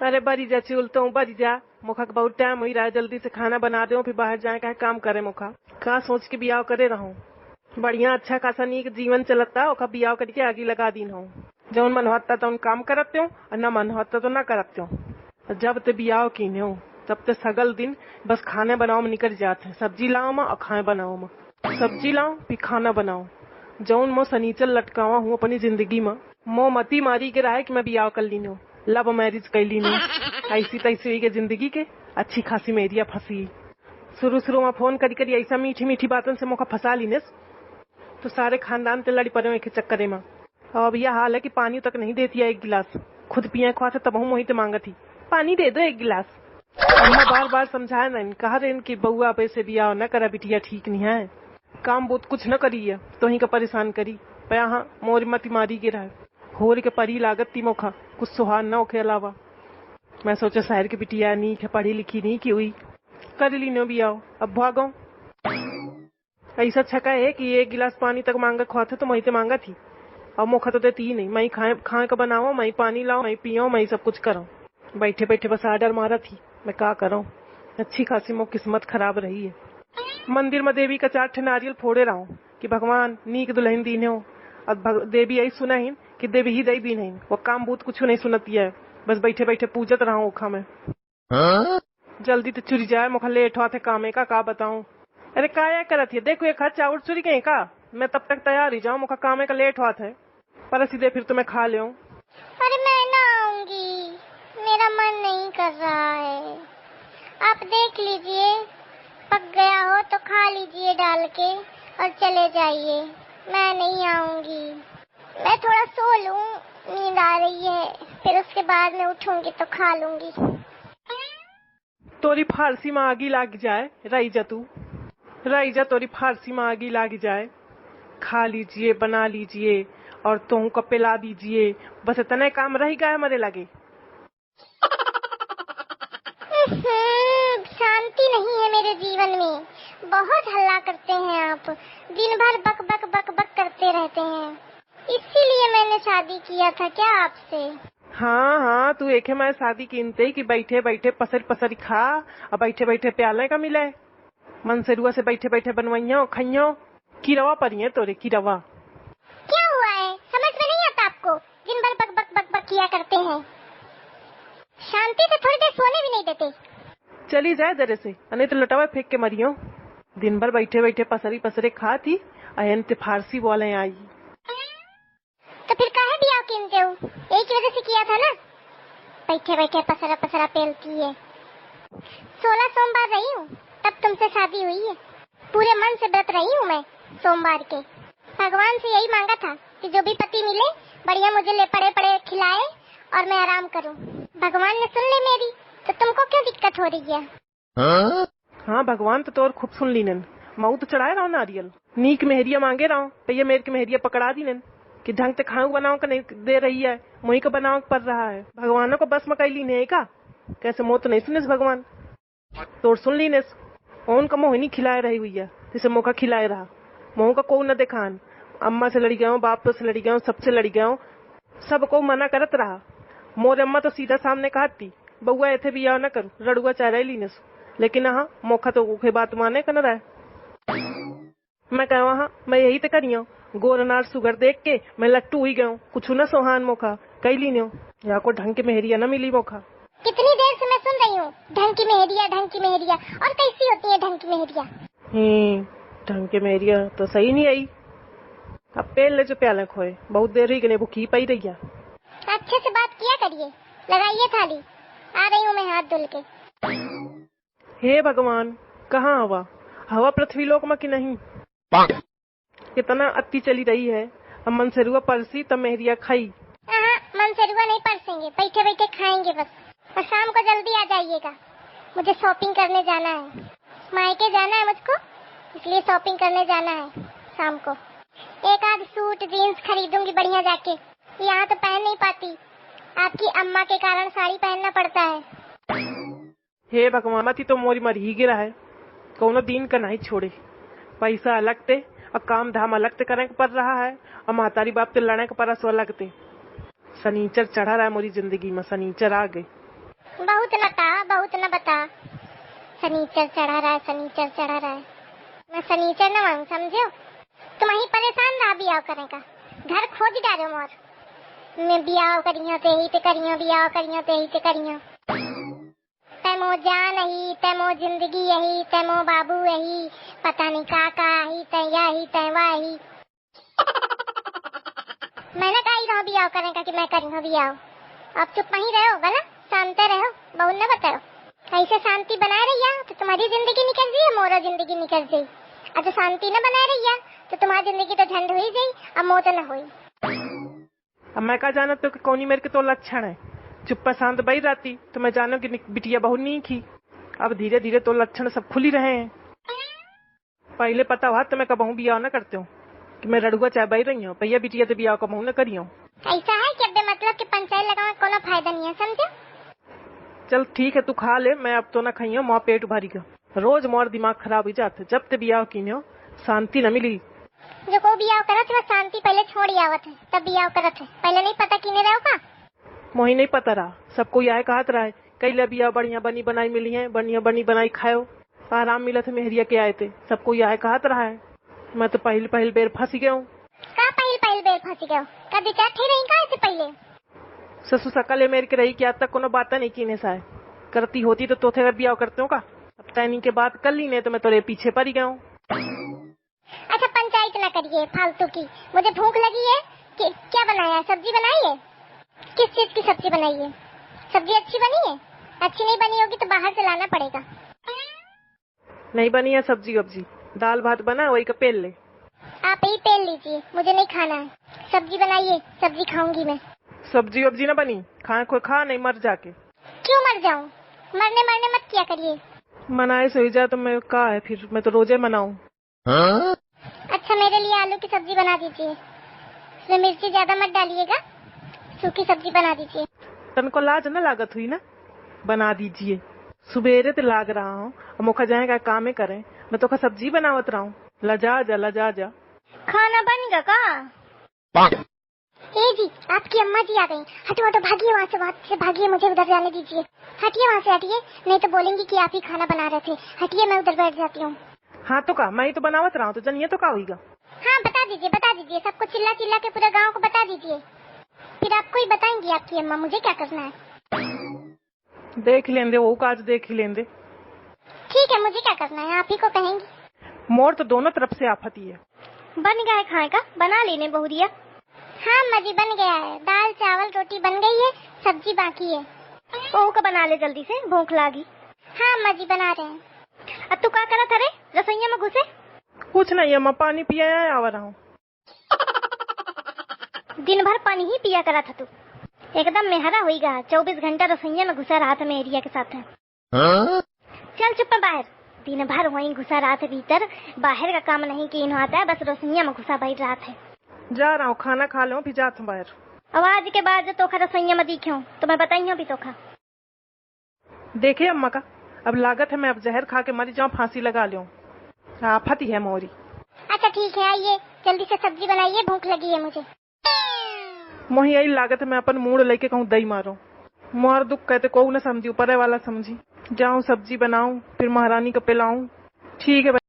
अरे बरी जा चुलता हूँ, बरी जा। मुखा का बहुत टाइम हुई रहा है, जल्दी से खाना बना दो, फिर बाहर जाए का काम करे। मुखा का सोच के बियाह करे रहूं, बढ़िया अच्छा खासा नीक जीवन चलता, ओका बियाह करके आगे लगा दीन हूँ। जौन मन होता तो काम करते हूँ और न मन होता तो न करते हूँ। जब ते बियाह कीने हूँ तब ते सगल दिन बस खाने बनाओ में निकल जाते हैं। सब्जी लाओ माँ और खाए बनाओ माँ, सब्जी लाओ फिर खाना बनाओ। जौन मो सनीचर लटकावा हूँ अपनी जिंदगी में, मो मती मारी के रहा है कि मैं बियाह कर ली हूँ, लव मैरिज कर ली हूँ। ऐसी तैसी हुई के जिंदगी के अच्छी खासी मेरिया फंसी। शुरू में फोन करी करी ऐसा मीठी मीठी बातों से मौका फंसा ली तो सारे खानदान ते लड़ी पड़े के चक्करे में। अब यह हाल है कि पानी तक नहीं देती है एक गिलास, खुद पिए खुआ से तब मोहित मांगा थी पानी दे दो एक गिलास। अम्मा बार बार समझाया नहीं, कहा रहे कि बउआ पैसे बियाह न करा बिटिया, ठीक नहीं है, काम बहुत कुछ न करी है तो ही का परेशान करी पया। हाँ मोरी मती मारी गिरा है, होर के परी लागत ती मोखा कुछ सुहान न होके अलावा। मैं सोचा शहर की बिटिया नी है, पढ़ी लिखी नहीं की हुई, कर ली नो बियाह। अब भागो ऐसा छका है कि एक गिलास पानी तक मांगा खुआ थे तो मैं मांगा थी, अब मोखा तो देती ही नहीं। मैं खाए का बनाओ, मैं पानी लाओ, मैं पियो, मैं सब कुछ करो। बैठे बैठे बस आर्डर मारा थी, मैं क्या करूं। अच्छी खासी मो किस्मत खराब रही है। मंदिर में देवी का 4 नारियल फोड़े रहा हूँ कि भगवान नीक दुल्हन दीने हो। अब देवी यही सुना ही कि देवी ही दई दी नहीं, वो काम बूत कुछ नहीं सुनती है, बस बैठे बैठे पूजत रहा हूँ ओखा में। जल्दी तो चुरी जाए, मुखा लेट हुआ थे कामे का बताऊं। अरे काया करत है, देखो एक हाथ चावल चुरी गए का, मैं तब तक तैयार ही जाऊँ, मुखा कामे का लेट हुआ थे पर सीधे फिर तुम्हें खा ले। अरे मैं ना आऊंगी, मेरा मन नहीं कर रहा है, आप देख लीजिए, पक गया हो तो खा लीजिए डाल के और चले जाइए, मैं नहीं आऊंगी। मैं थोड़ा सो लूं, नींद आ रही है, फिर उसके बाद में उठूंगी तो खा लूंगी। तोरी फारसी में आगी लाग जाए, रही जा तू, रही जा, तोरी फारसी में आगी लाग जाए। खा लीजिए, बना लीजिए और तुम को पिला दीजिए, बस इतने काम रह गए हमारे लगे। शांति नहीं है मेरे जीवन में, बहुत हल्ला करते हैं आप, दिन भर बक बक बक बक करते रहते हैं, इसीलिए मैंने शादी किया था क्या आपसे। हाँ हाँ, तू एक है मैं शादी कीनते कि बैठे बैठे पसरी खा और बैठे बैठे प्याले का मिले, मनसेरुआ से बैठे बैठे बनवाइयो खाइयो, की रवा परी है तोरे की रवा। क्या हुआ है, समझ में नहीं आता आपको, दिन भर बक बक बक बक किया करते हैं, शांति से थोड़ी देर सोने भी नहीं देते। चली जाए दरे से, नहीं तो लटावा फेंक के मरियो। दिन भर बैठे बैठे पसरे खा थी, अहन ते फारसी बोले आई। तो फिर काहे बियाह कीनते हो, एक वजह से किया था ना, बैठे बैठे पसरा पेलती है। 16 सोमवार रही हूँ तब तुमसे शादी हुई है, पूरे मन से व्रत रही हूँ मैं सोमवार के। भगवान से यही मांगा था कि जो भी पति मिले बढ़िया मुझे ले पड़े पड़े खिलाए और मैं आराम करूँ। भगवान ने सुन ली मेरी, तो तुमको क्यों दिक्कत हो रही है। हाँ भगवान तो तोर खूब सुन ली नन, मऊ तो चढ़ाए रहो नारियल, नीक मेहरिया मांगे रहो, भैया मेरे के मेहरिया पकड़ा दी नन कि ढंग से खाऊ बनाओ का नहीं दे रही है, मुही को बनाओ पड़ रहा है। भगवानों को बस मकई ली नहीं का, कैसे मोह तो नहीं सुने भगवान, तोड़ सुन ली ने उनका मोह नहीं खिलाए रही हुई है, जिसे मौका खिलाए रहा, मोह का को न देखान। अम्मा से लड़ी गया, बाप से लड़ी गया, सबसे लड़ी गया, सबको मना करत रहा। मोर अम्मा तो सीधा सामने कहती बउआ ऐथे बियाह न करू, रड़ुआ चाह रही लीने, लेकिन हाँ मौका तो उखे बात माने का न रहा। मैं कहवा हाँ मैं यही तो करियो, गोर अनार सुगर देख के मैं लट्टू हुई गयो, कुछ न सोहान मौका कई लीनो, यहाँ को ढंग के मेहरिया न मिली मौका। कितनी देर से मैं सुन रही हूँ ढंग की मेहरिया, और कैसी होती है ढंग की मेहरिया। ढंग के मेहरिया तो सही नहीं आई, अब पेल ले जो प्याले खोए, बहुत देर ही गने भूखी पाई रही है। अच्छे से बात किया करिए, लगाइए थाली, आ रही हूँ मैं हाथ धुल के। हे भगवान, कहाँ हवा, हवा पृथ्वी लोक में कि नहीं, कितना अति चली रही है। अब मनसेरुआ परसी तब मेहरिया खाई। मनसेरुआ नहीं परसेंगे, बैठे बैठे खाएंगे बस, और शाम को जल्दी आ जाइएगा, मुझे शॉपिंग करने जाना है, मायके जाना है मुझको, इसलिए शॉपिंग करने जाना है शाम को। एक आध सूट जीन्स खरीदूंगी बढ़िया जाके, यहाँ तो पहन नहीं पाती, आपकी अम्मा के कारण साड़ी पहनना पड़ता है। हे भगवान, मती तो मोरी मर ही गिरा है, कौनो दिन का नहीं छोड़े, पैसा अलग ते और काम धाम अलग ते करने पड़ रहा है, और महतारी बाप ते लड़ने के परस अलग ते। सनीचर चढ़ा रहा है मोरी जिंदगी में, सनीचर आ गई। बहुत न बता। शनिचर चढ़ा रहा है। मैं शनिचर न मांग समझो। तुम ही परेशान रहा बियाह करने का। घर खोज डालो मोर। मैं बियाह करियो ते ही पे करियो, बियाह करियो ते ही पे करियो। तैमो जान ही, तैमो जिंदगी यही, तैमो बाबू यही, पता नहीं का ही, तैया ही, तैवा ही। मैंने कही रहो बियाह करने का कि मैं करियो बियाह। अब चुप ही रहो, भला शांत रहो, बहुत न बताओ। ऐसे शांति बनाए रहिया तो तुम्हारी जिंदगी निकल जाए, मोरा जिंदगी निकल जाए। अब शांति न बनाए रहिया तो तुम्हारी जिंदगी तो झंड हुई जाई, अब मौत न हुई। अब मैं क्या जानत तो कि कौनी मेरे के तो लक्षण है। चुप्पा शांत बही रहती तो मैं जानो कि बिटिया बहुत नहीं की। अब धीरे धीरे तो लक्षण सब खुल ही रहे हैं। पहले पता हुआ तो मैं कबहू बियाह न करते हूँ कि मैं रड़ुआ चाहे बही रही हूँ। भैया बिटिया तो बियाह कबहू न करियो। ऐसा है कि अब मतलब कि पंचायत लगावे कोनो फायदा नहीं है, समझे? चल ठीक है, तू खा ले, मैं अब तो न खाइयो, मोर पेट भरी गयो। रोज मोर दिमाग खराब हो जाते। जब ते बियाह कीनियो शांति न मिली। जो को बियाह करत है शांति पहले छोड़ी आवत है, तब बियाह करत है। पहले नहीं पता किने रहो का? मोही नहीं पता रहा। सबको यह कहत रहा है कई बिया बढ़िया बनी बनाई मिली है, बढ़िया बनी बनाई खाओ, आराम मिला थे मेहरिया के आए थे। सबको यह कहत रहा है। मैं तो पहल बेर फंसी गया हूँ। का पहल बेर फंसी गयो? कभी चाहे नहीं का ऐसे पहले? ससु सकल मेरे के रही कि आज तक कोनो बात नहीं कीने सा है। करती होती तो तोथे बियाह करते हो का। अब तैनी के बात कर ली नहीं तो मैं तेरे पीछे पड़ गया हूँ। अच्छा पंचायत ना करिए फालतू की। मुझे भूख लगी है कि क्या बनाया है? सब्जी बनाई है? किस चीज की सब्जी बनाई है? सब्जी अच्छी बनी है? अच्छी नहीं बनी होगी तो बाहर से लाना पड़ेगा। नहीं बनी है सब्जी वब्जी, दाल भात बना वही का पेल ले। आप ही पेल लीजिए, मुझे नहीं खाना है। सब्जी बनाइए, सब्जी खाऊंगी मैं। सब्जी वब्जी ना बनी, खाए कोई खा नहीं मर जाके। क्यों मर जाऊं? मरने मत किया करिए। मनाए सो जा तो मैं का है फिर, मैं तो रोजे मनाऊं। अच्छा मेरे लिए आलू की सब्जी बना दीजिए, उसमें मिर्ची ज्यादा मत डालिएगा। सूखी सब्जी बना दीजिए। तनको लाज न लागत हुई ना? बना दीजिए। सुबेरे तो लाग रहा हूँ, मौका जाएगा काम करें, मैं तो का सब्जी बनावत रहा हूँ। लजा जा। खाना बन गया का? ए जी, आपकी अम्मा जी आ गई। हटो भागिए वहाँ से भागिए, मुझे उधर जाने दीजिए। हटिए वहाँ से हटिए, नहीं तो बोलेंगी कि आप ही खाना बना रहे थे। हटिए, मैं उधर बैठ जाती हूँ। हाँ तो का, मैं ही तो बनावत रहा हूँ, तो जनिए तो का होगा। हाँ बता दीजिए, सबको चिल्ला के पूरे गाँव को बता दीजिए। फिर आपको ही बताएंगी आपकी अम्मा मुझे क्या करना है। देख लेंदे वो काज, देख ही लेंदे। ठीक है, मुझे क्या करना है आप ही को कहेंगी। मोर तो दोनों तरफ से आफत ही है। बन गया है खाए का? बना लेने बहुरिया। हाँ अम्मा जी बन गया है। दाल चावल रोटी बन गई है, सब्जी बाकी है। ओह का बना ले जल्दी से, भूख लागी। हाँ अम्मा जी बना रहे हैं। अब तू क्या करत रे? रसोईया में घुसे? कुछ नहीं अम्मा, पानी पिया आवा रहा हूँ। दिन भर पानी ही पिया करा था तू। एकदम मेहरा होईगा। 24 घंटा रसोईया में घुसा रहा था मेरिया के साथ। चल चुप बाहर। दिन भर वहीं घुसा रहा था भीतर, बाहर का काम नहीं की आता है, बस रसोईया में घुसा बैठ रहा था। जा रहा हूँ, खाना खा लो फिर जाता हूँ बाहर। आवाज के बाद जो तोखा रसोईया में दिखे हूँ तो मैं बताइयो भी तोखा। देखे अम्मा का, अब लागत है मैं अब जहर खा के मरी जाऊँ, फांसी लगा लूं। आफत ही है मोरी। अच्छा ठीक है, आइए जल्दी से सब्जी बनाइए, भूख लगी है मुझे। मोही यही लागत है मैं अपन मूड लेके कहूँ दही मारो। मोहर दुख कहते को न समझी, ऊपर वाला समझी। जाऊँ सब्जी बनाऊं, फिर महारानी को पिलाऊं। ठीक है।